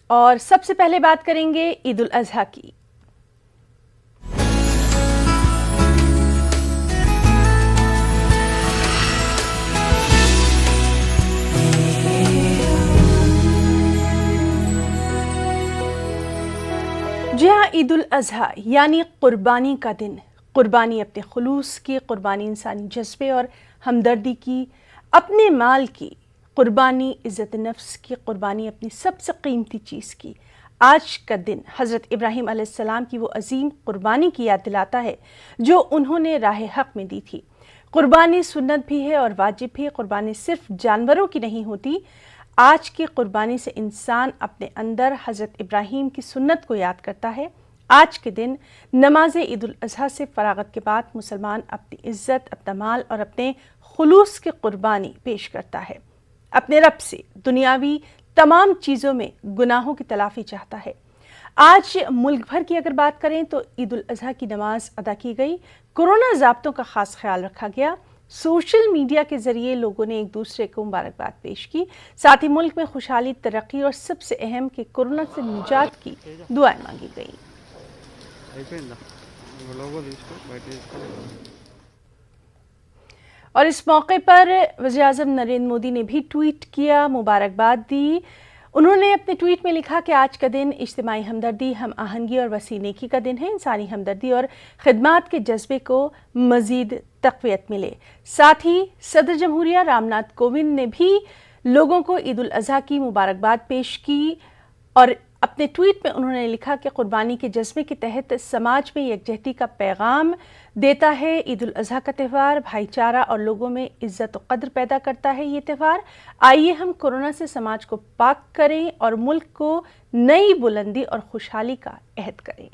اور سب سے پہلے بات کریں گے عید الاضحیٰ کی۔ جی ہاں، عید الاضحیٰ یعنی قربانی کا دن، قربانی اپنے خلوص کی، قربانی انسانی جذبے اور ہمدردی کی، اپنے مال کی قربانی، عزت نفس کی قربانی، اپنی سب سے قیمتی چیز کی۔ آج کا دن حضرت ابراہیم علیہ السلام کی وہ عظیم قربانی کی یاد دلاتا ہے جو انہوں نے راہ حق میں دی تھی۔ قربانی سنت بھی ہے اور واجب بھی۔ قربانی صرف جانوروں کی نہیں ہوتی۔ آج کی قربانی سے انسان اپنے اندر حضرت ابراہیم کی سنت کو یاد کرتا ہے۔ آج کے دن نماز عید الاضحیٰ سے فراغت کے بعد مسلمان اپنی عزت، اپنا مال اور اپنے خلوص کی قربانی پیش کرتا ہے۔ اپنے رب سے دنیاوی تمام چیزوں میں گناہوں کی تلافی چاہتا ہے۔ آج ملک بھر کی اگر بات کریں تو عید الاضحیٰ کی نماز ادا کی گئی۔ کورونا ضابطوں کا خاص خیال رکھا گیا۔ سوشل میڈیا کے ذریعے لوگوں نے ایک دوسرے کو مبارکباد پیش کی، ساتھ ہی ملک میں خوشحالی، ترقی اور سب سے اہم کہ کورونا سے نجات کی دعائیں مانگی گئیں۔ اور اس موقع پر وزیر اعظم نریندر مودی نے بھی ٹویٹ کیا، مبارکباد دی۔ انہوں نے اپنے ٹویٹ میں لکھا کہ آج کا دن اجتماعی ہمدردی، ہم آہنگی اور وسیع نیکی کا دن ہے۔ انسانی ہمدردی اور خدمات کے جذبے کو مزید تقویت ملے۔ ساتھ ہی صدر جمہوریہ رام ناتھ کووند نے بھی لوگوں کو عید الاضحیٰ کی مبارکباد پیش کی اور اپنے ٹویٹ میں انہوں نے لکھا کہ قربانی کے جذبے کے تحت سماج میں یکجہتی کا پیغام دیتا ہے۔ عید الاضحیٰ کا تہوار بھائی چارہ اور لوگوں میں عزت و قدر پیدا کرتا ہے۔ یہ تہوار آئیے ہم کورونا سے سماج کو پاک کریں اور ملک کو نئی بلندی اور خوشحالی کا عہد کریں۔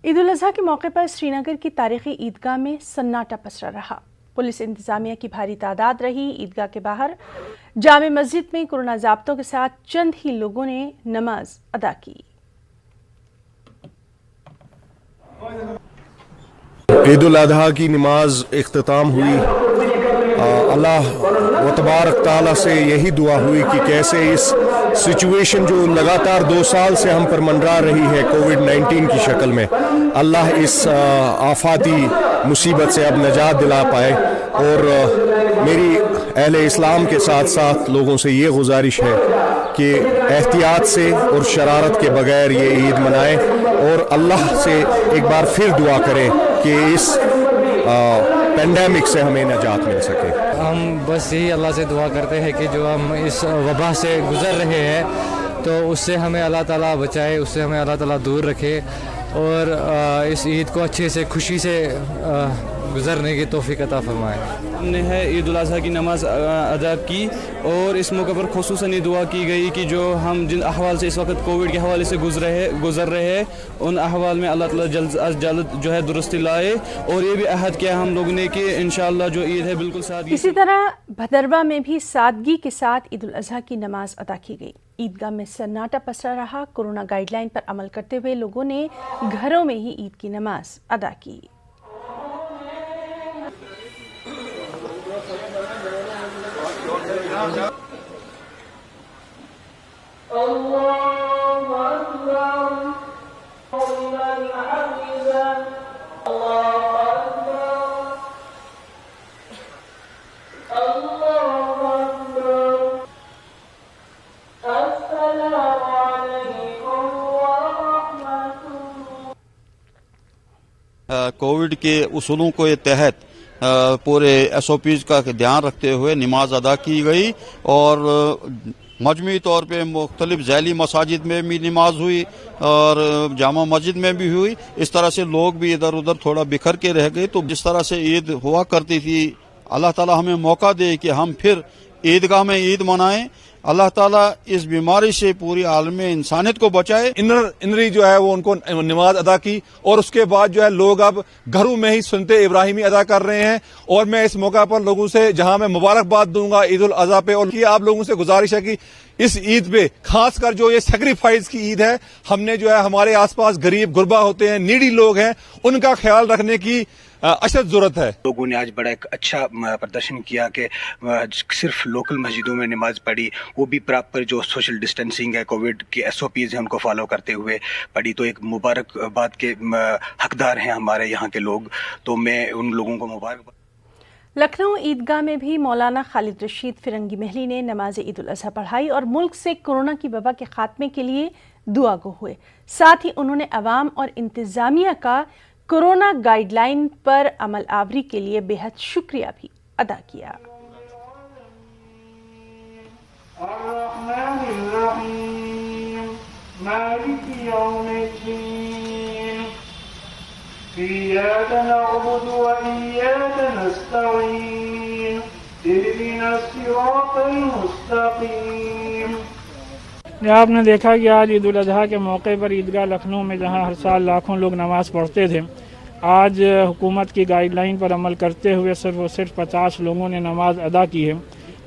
عید الاضحیٰ کے موقع پر سری نگر کی تاریخی عیدگاہ میں سناٹا پسرا رہا۔ پولیس انتظامیہ کی بھاری تعداد رہی۔ عیدگاہ کے باہر جامع مسجد میں کورونا ضابطوں کے ساتھ چند ہی لوگوں نے نماز ادا کی۔ عید الاضحیٰ کی نماز اختتام ہوئی۔ اللہ و تبارک تعالیٰ سے یہی دعا ہوئی کہ کیسے اس سچویشن جو لگاتار 2 سال سے ہم پر منڈرا رہی ہے کووڈ-19 کی شکل میں، اللہ اس آفاتی مصیبت سے اب نجات دلا پائے۔ اور میری اہل اسلام کے ساتھ ساتھ لوگوں سے یہ گزارش ہے کہ احتیاط سے اور شرارت کے بغیر یہ عید منائیں اور اللہ سے ایک بار پھر دعا کریں کہ اس پینڈیمک سے ہمیں نجات مل سکے۔ ہم بس یہی اللہ سے دعا کرتے ہیں کہ جو ہم اس وبا سے گزر رہے ہیں تو اس سے ہمیں اللہ تعالیٰ بچائے، اس سے ہمیں اللہ تعالیٰ دور رکھے اور اس عید کو اچھے سے خوشی سے گزرنے کی توفیق عطا فرمائے۔ ہم نے عید الاضحیٰ کی نماز ادا کی اور اس موقع پر خصوصاً یہ دعا کی گئی کہ جو ہم جن احوال سے اس وقت کووڈ کے حوالے سے گزر رہے ہیں ان احوال میں اللہ تعالیٰ جلد از جلد جو ہے درستی لائے، اور یہ بھی عہد کیا ہم لوگوں نے کہ انشاءاللہ جو عید ہے بالکل سادگی۔ اسی طرح بھدرواہ میں بھی سادگی کے ساتھ عید الاضحیٰ کی نماز ادا کی گئی۔ عیدگاہ میں سناٹا پسرا رہا۔ کورونا گائیڈ لائن پر عمل کرتے ہوئے لوگوں نے گھروں میں ہی عید کی نماز ادا کی۔ کووڈ کے اصولوں کے تحت پورے SOPs کا دھیان رکھتے ہوئے نماز ادا کی گئی اور مجموعی طور پہ مختلف ذیلی مساجد میں بھی نماز ہوئی اور جامع مسجد میں بھی ہوئی۔ اس طرح سے لوگ بھی ادھر ادھر تھوڑا بکھر کے رہ گئے، تو جس طرح سے عید ہوا کرتی تھی اللہ تعالیٰ ہمیں موقع دے کہ ہم پھر عیدگاہ میں عید منائیں۔ اللہ تعالیٰ اس بیماری سے پوری عالم انسانیت کو بچائے۔ انری جو ہے وہ ان کو نماز ادا کی اور اس کے بعد جو ہے لوگ اب گھروں میں ہی سنت ابراہیمی ادا کر رہے ہیں، اور میں اس موقع پر لوگوں سے جہاں میں مبارکباد دوں گا عید الاضحیٰ پہ، اور آپ لوگوں سے گزارش ہے کہ اس عید پہ خاص کر جو یہ سیکریفائز کی عید ہے، ہم نے جو ہے ہمارے آس پاس غریب غربا ہوتے ہیں، نیڈی لوگ ہیں، ان کا خیال رکھنے کی اشد ضرورت ہے۔ لوگوں نے آج بڑا ایک اچھا پردرشن کیا کہ صرف لوکل مسجدوں میں نماز پڑھی وہ بھی پراپر جو سوشل ڈسٹینسنگ ہے، کووڈ کی SOPs ہیں ان کو فالو کرتے ہوئے پڑھی، تو ایک مبارکباد کے حقدار ہیں ہمارے یہاں کے لوگ، تو میں ان لوگوں کو مبارکباد۔ لکھنؤ عیدگاہ میں بھی مولانا خالد رشید فرنگی محلی نے نماز عید الاضحیٰ پڑھائی اور ملک سے کورونا کی وبا کے خاتمے کے لیے دعا گو ہوئے۔ ساتھ ہی انہوں نے عوام اور انتظامیہ کا کورونا گائیڈ لائن پر عمل آوری کے لیے بے حد شکریہ بھی ادا کیا۔ الرحمن الرحیم مالک یوم الدین إياك نعبد وإياك نستعين اهدنا الصراط المستقيم۔ آپ نے دیکھا کہ آج عید الاضحیٰ کے موقع پر عیدگاہ لکھنؤ میں جہاں ہر سال لاکھوں لوگ نماز پڑھتے تھے، آج حکومت کی گائیڈ لائن پر عمل کرتے ہوئے صرف 50 لوگوں نے نماز ادا کی ہے،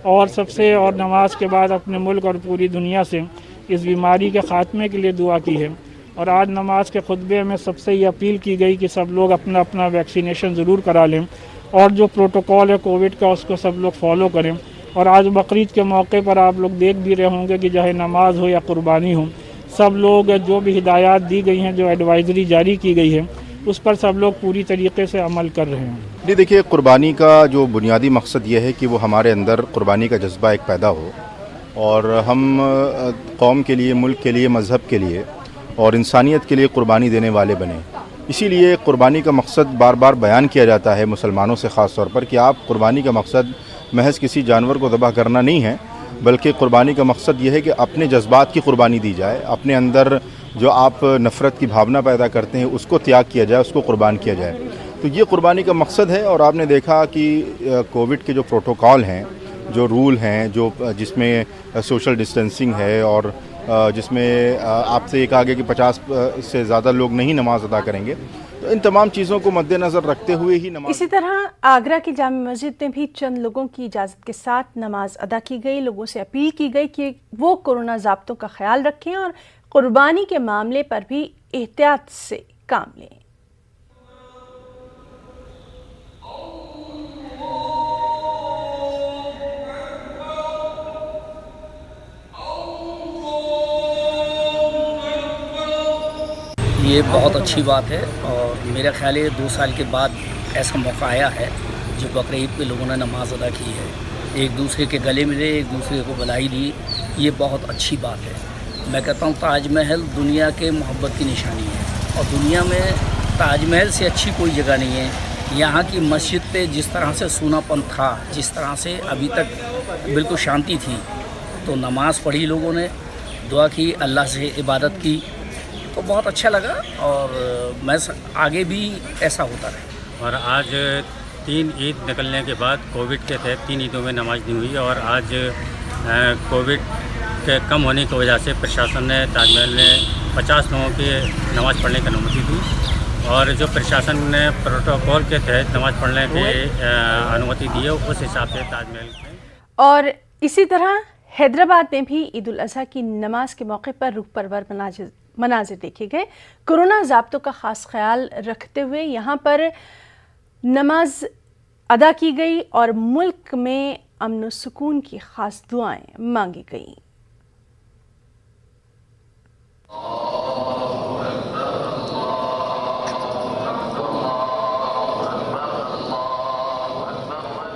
اور نماز کے بعد اپنے ملک اور پوری دنیا سے اس بیماری کے خاتمے کے لیے دعا کی ہے۔ اور آج نماز کے خطبے میں سب سے یہ اپیل کی گئی کہ سب لوگ اپنا ویکسینیشن ضرور کرا لیں، اور جو پروٹوکول ہے کووڈ کا اس کو سب لوگ فالو کریں۔ اور آج بقرعید کے موقع پر آپ لوگ دیکھ بھی رہے ہوں گے کہ چاہے نماز ہو یا قربانی ہو، سب لوگ جو بھی ہدایات دی گئی ہیں، جو ایڈوائزری جاری کی گئی ہے، اس پر سب لوگ پوری طریقے سے عمل کر رہے ہیں۔ جی دیکھیے، قربانی کا جو بنیادی مقصد یہ ہے کہ وہ ہمارے اندر قربانی کا جذبہ ایک پیدا ہو، اور ہم قوم کے لیے، ملک کے لیے، مذہب کے لیے اور انسانیت کے لیے قربانی دینے والے بنیں۔ اسی لیے قربانی کا مقصد بار بار بیان کیا جاتا ہے مسلمانوں سے، خاص طور پر کہ آپ قربانی کا مقصد محض کسی جانور کو ذبح کرنا نہیں ہے، بلکہ قربانی کا مقصد یہ ہے کہ اپنے جذبات کی قربانی دی جائے، اپنے اندر جو آپ نفرت کی بھاونا پیدا کرتے ہیں اس کو تیاگ کیا جائے، اس کو قربان کیا جائے۔ تو یہ قربانی کا مقصد ہے۔ اور آپ نے دیکھا کہ کووڈ کے جو پروٹوکول ہیں، جو رول ہیں، جس میں سوشل ڈسٹینسنگ ہے، اور جس میں آپ سے یہ کہا گیا کہ 50 سے زیادہ لوگ نہیں نماز ادا کریں گے، تو ان تمام چیزوں کو مد نظر رکھتے ہوئے ہی نماز۔ اسی طرح آگرہ کی جامع مسجد میں بھی چند لوگوں کی اجازت کے ساتھ نماز ادا کی گئی۔ لوگوں سے اپیل کی گئی کہ وہ کورونا ضابطوں کا خیال رکھیں اور قربانی کے معاملے پر بھی احتیاط سے کام لیں۔ یہ بہت اچھی بات ہے، اور میرا خیال ہے 2 سال کے بعد ایسا موقع آیا ہے جو بقرعید پہ لوگوں نے نماز ادا کی ہے، ایک دوسرے کے گلے ملے، ایک دوسرے کو بدھائی دی، یہ بہت اچھی بات ہے۔ میں کہتا ہوں تاج محل دنیا کے محبت کی نشانی ہے، اور دنیا میں تاج محل سے اچھی کوئی جگہ نہیں ہے۔ یہاں کی مسجد پہ جس طرح سے سونا پن تھا، جس طرح سے ابھی تک بالکل شانتی تھی، تو نماز پڑھی لوگوں نے، دعا کی، اللہ سے عبادت کی، تو بہت اچھا لگا، اور میں آگے بھی ایسا ہوتا رہے۔ اور آج 3 عید نکلنے کے بعد کووڈ کے تحت 3 عیدوں میں نماز نہیں ہوئی، اور آج کووڈ کے کم ہونے کی وجہ سے پرشاسن نے تاج محل نے 50 لوگوں کی نماز پڑھنے کی انومتی دی، اور جو پرشاسن نے پروٹوکول کے تحت نماز پڑھنے کی انومتی دی ہے اس حساب سے تاج محل میں۔ اور اسی طرح حیدرآباد میں بھی عید الاضحیٰ کی نماز کے موقع پر روح پرور مناظر دیکھے گئے۔ کورونا ضابطوں کا خاص خیال رکھتے ہوئے یہاں پر نماز ادا کی گئی اور ملک میں امن و سکون کی خاص دعائیں مانگی گئیں۔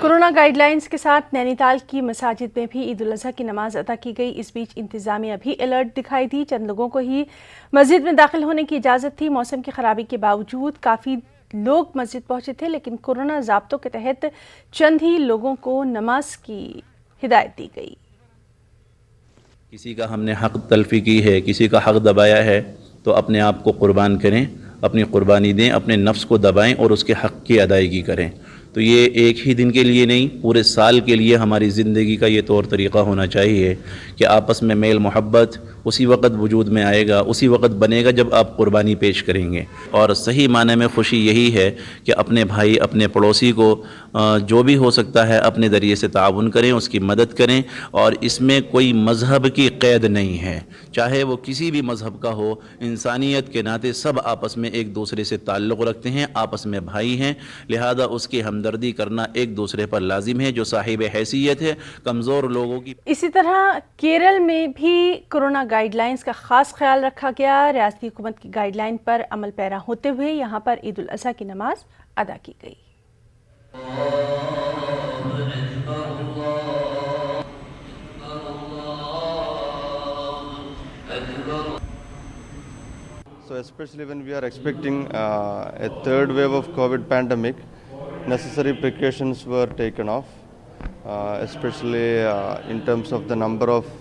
کورونا گائیڈ لائنز کے ساتھ نینی تال کی مساجد میں بھی عید الاضحیٰ کی نماز ادا کی گئی۔ اس بیچ انتظامیہ بھی الرٹ دکھائی دی، چند لوگوں کو ہی مسجد میں داخل ہونے کی اجازت تھی۔ موسم کی خرابی کے باوجود کافی لوگ مسجد پہنچے تھے، لیکن کورونا ضابطوں کے تحت چند ہی لوگوں کو نماز کی ہدایت دی گئی۔ کسی کا ہم نے حق تلفی کی ہے، کسی کا حق دبایا ہے، تو اپنے آپ کو قربان کریں، اپنی قربانی دیں، اپنے نفس کو دبائیں اور اس کے حق کی ادائیگی کریں۔ تو یہ ایک ہی دن کے لیے نہیں، پورے سال کے لیے ہماری زندگی کا یہ طور طریقہ ہونا چاہیے کہ آپس میں میل محبت اسی وقت وجود میں آئے گا، اسی وقت بنے گا جب آپ قربانی پیش کریں گے۔ اور صحیح معنی میں خوشی یہی ہے کہ اپنے بھائی، اپنے پڑوسی کو جو بھی ہو سکتا ہے اپنے ذریعے سے تعاون کریں، اس کی مدد کریں، اور اس میں کوئی مذہب کی قید نہیں ہے، چاہے وہ کسی بھی مذہب کا ہو، انسانیت کے ناطے سب آپس میں ایک دوسرے سے تعلق رکھتے ہیں، آپس میں بھائی ہیں، لہذا اس کی ہمدردی کرنا ایک دوسرے پر لازم ہے۔ جو صاحب حیثیت ہے، کمزور لوگوں کی۔ اسی طرح کیرل میں بھی کورونا گائیڈ لائنز کا خاص خیال رکھا گیا۔ ریاستی حکومت کی گائیڈ لائن پر عمل پیرا ہوتے ہوئے یہاں پر عید الاضحیٰ کی نماز ادا کی گئی۔ So especially when we are expecting a third wave of COVID pandemic, necessary precautions were taken off, especially in terms of the number of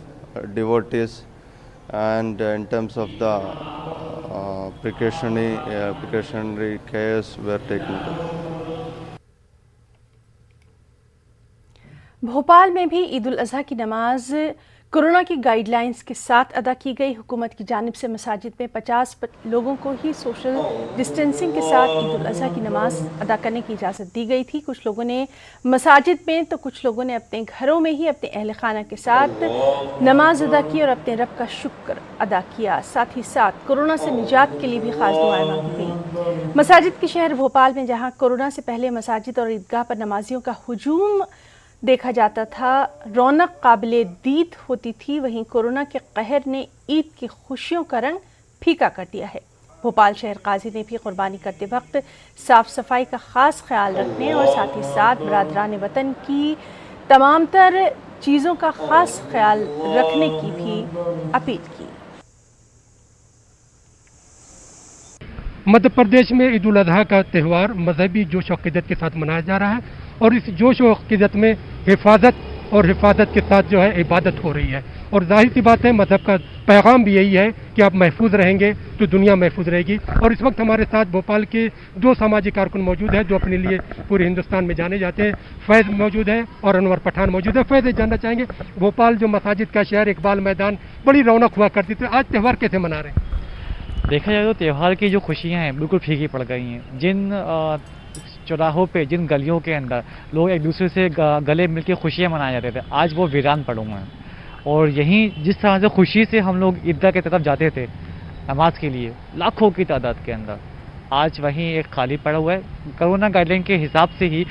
devotees and in terms of the precautionary cares were taken. Bhopal میں بھی عید الاضحیٰ کی نماز corona کی guide lines کے ساتھ ادا کی گئی۔ حکومت کی جانب سے مساجد میں 50 لوگوں کو ہی سوشل ڈسٹینسنگ کے ساتھ عید الاضحیٰ کی نماز ادا کرنے کی اجازت دی گئی تھی۔ کچھ لوگوں نے مساجد میں تو کچھ لوگوں نے اپنے گھروں میں ہی اپنے اہل خانہ کے ساتھ نماز ادا کی اور اپنے رب کا شکر ادا کیا۔ ساتھ ہی ساتھ کورونا سے نجات کے لیے بھی خاص دعائیں مانگی گئیں۔ مساجد کے شہر بھوپال میں جہاں کورونا سے پہلے مساجد اور عیدگاہ پر نمازیوں کا ہجوم دیکھا جاتا تھا، رونق قابل دید ہوتی تھی، وہیں کورونا کے قہر نے عید کی خوشیوں کا رنگ پھیکا کر دیا ہے۔ بھوپال شہر قاضی نے بھی قربانی کرتے وقت صاف صفائی کا خاص خیال رکھنے اور ساتھ ہی ساتھ برادران وطن کی تمام تر چیزوں کا خاص خیال رکھنے کی بھی اپیل کی۔ مدھیہ پردیش میں عید الاضحیٰ کا تہوار مذہبی جوش و عقیدت کے ساتھ منایا جا رہا ہے، اور اس جوش و عقیدت میں حفاظت کے ساتھ جو ہے عبادت ہو رہی ہے، اور ظاہر سی بات ہے مذہب کا پیغام بھی یہی ہے کہ آپ محفوظ رہیں گے تو دنیا محفوظ رہے گی۔ اور اس وقت ہمارے ساتھ بھوپال کے 2 سماجی کارکن موجود ہیں جو اپنے لیے پورے ہندوستان میں جانے جاتے ہیں۔ فیض موجود ہے اور انور پٹھان موجود ہے۔ فیض جاننا چاہیں گے، بھوپال جو مساجد کا شہر، اقبال میدان بڑی رونق ہوا کرتی تھی، آج تہوار کیسے منا رہے ہیں؟ دیکھا جائے تو تہوار کی جو خوشیاں ہیں بالکل پھیکی پڑ گئی ہیں۔ جن چوراہوں پہ، جن گلیوں کے اندر لوگ ایک دوسرے سے گلے مل کے خوشیاں منائے جاتے تھے، آج وہ ویران پڑے ہوئے ہیں۔ اور یہیں جس طرح سے خوشی سے ہم لوگ عیدگاہ کی طرف جاتے تھے نماز کے لیے لاکھوں کی تعداد کے اندر، آج وہیں ایک خالی پڑا ہوا ہے۔ کرونا گائیڈ لائن کے حساب سے ہی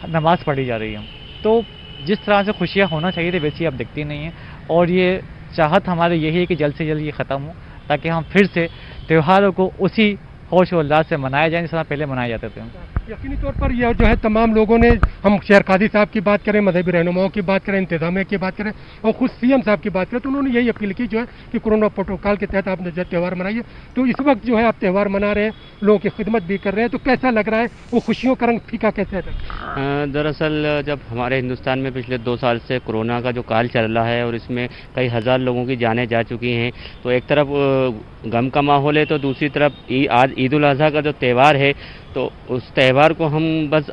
نماز پڑھی جا رہی ہے، تو جس طرح سے خوشیاں ہونا چاہیے تھے ویسی اب دکھتی نہیں ہیں، اور یہ چاہت ہمارے یہی ہے کہ جلد سے جلد یہ ختم ہو تاکہ ہم پھر سے تہواروں کو اسی ہوش و اللہ سے منائے جائیں جس طرح پہلے منائے جاتے تھے۔ یقینی طور پر یہ جو ہے تمام لوگوں نے، ہم شہر قاضی صاحب کی بات کریں، مذہبی رہنماؤں کی بات کریں، انتظامیہ کی بات کریں، اور خود سی ایم صاحب کی بات کریں، تو انہوں نے یہی اپیل کی جو ہے کہ کورونا پروٹوکال کے تحت آپ نے جو تہوار منائیے۔ تو اس وقت جو ہے آپ تہوار منا رہے ہیں، لوگوں کی خدمت بھی کر رہے ہیں، تو کیسا لگ رہا ہے؟ وہ خوشیوں کا رنگ پھیکا کیسے ہے؟ دراصل جب ہمارے ہندوستان میں پچھلے 2 سال سے کورونا کا جو کال چل رہا ہے اور اس میں کئی ہزار لوگوں کی جانیں جا چکی ہیں، تو ایک طرف غم کا ماحول ہے، تو دوسری طرف آج عید الاضحیٰ کا جو تہوار ہے، تو اس تہوار کو ہم بس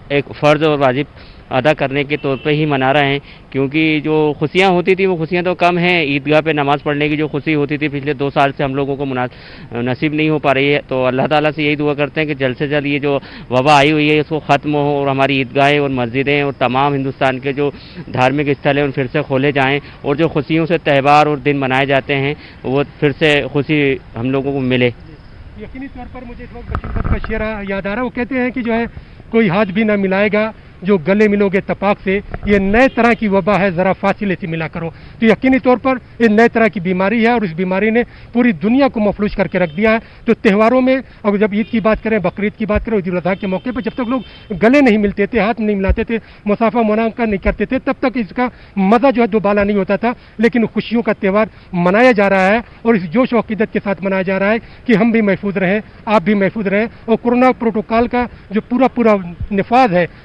ایک فرض اور واجب ادا کرنے کے طور پہ ہی منا رہے ہیں، کیونکہ جو خوشیاں ہوتی تھی وہ خوشیاں تو کم ہیں۔ عیدگاہ پہ نماز پڑھنے کی جو خوشی ہوتی تھی پچھلے 2 سال سے ہم لوگوں کو نصیب نہیں ہو پا رہی ہے، تو اللہ تعالیٰ سے یہی دعا کرتے ہیں کہ جلد سے جلد یہ جو وبا آئی ہوئی ہے اس کو ختم ہو، اور ہماری عیدگاہیں اور مسجدیں اور تمام ہندوستان کے جو دھارمک استھل ہیں ان پھر سے کھولے جائیں، اور جو خوشیوں سے تہوار اور دن منائے جاتے ہیں وہ پھر سے خوشی ہم لوگوں کو ملے۔ یقینی طور پر مجھے اس وقت بشیر بٹ کا شعر یاد آ رہا ہے، وہ کہتے ہیں کہ جو ہے کوئی ہاتھ بھی نہ ملائے گا جو گلے ملو گے تپاک سے، یہ نئے طرح کی وبا ہے ذرا فاصلے سے ملا کرو۔ تو یقینی طور پر یہ نئے طرح کی بیماری ہے، اور اس بیماری نے پوری دنیا کو مفلوج کر کے رکھ دیا ہے۔ تو تہواروں میں، اور جب عید کی بات کریں، بقرعید کی بات کریں، عید الاضحیٰ کے موقع پہ جب تک لوگ گلے نہیں ملتے تھے، ہاتھ نہیں ملاتے تھے، مصافحہ مناقہ نہیں کرتے تھے، تب تک اس کا مزہ جو ہے دوبالا نہیں ہوتا تھا۔ لیکن خوشیوں کا تہوار منایا جا رہا ہے، اور اس جوش و عقیدت کے ساتھ منایا جا رہا ہے کہ ہم بھی محفوظ رہیں، آپ بھی محفوظ رہیں، اور کورونا پروٹوکال کا جو پورا نفاذ ہے،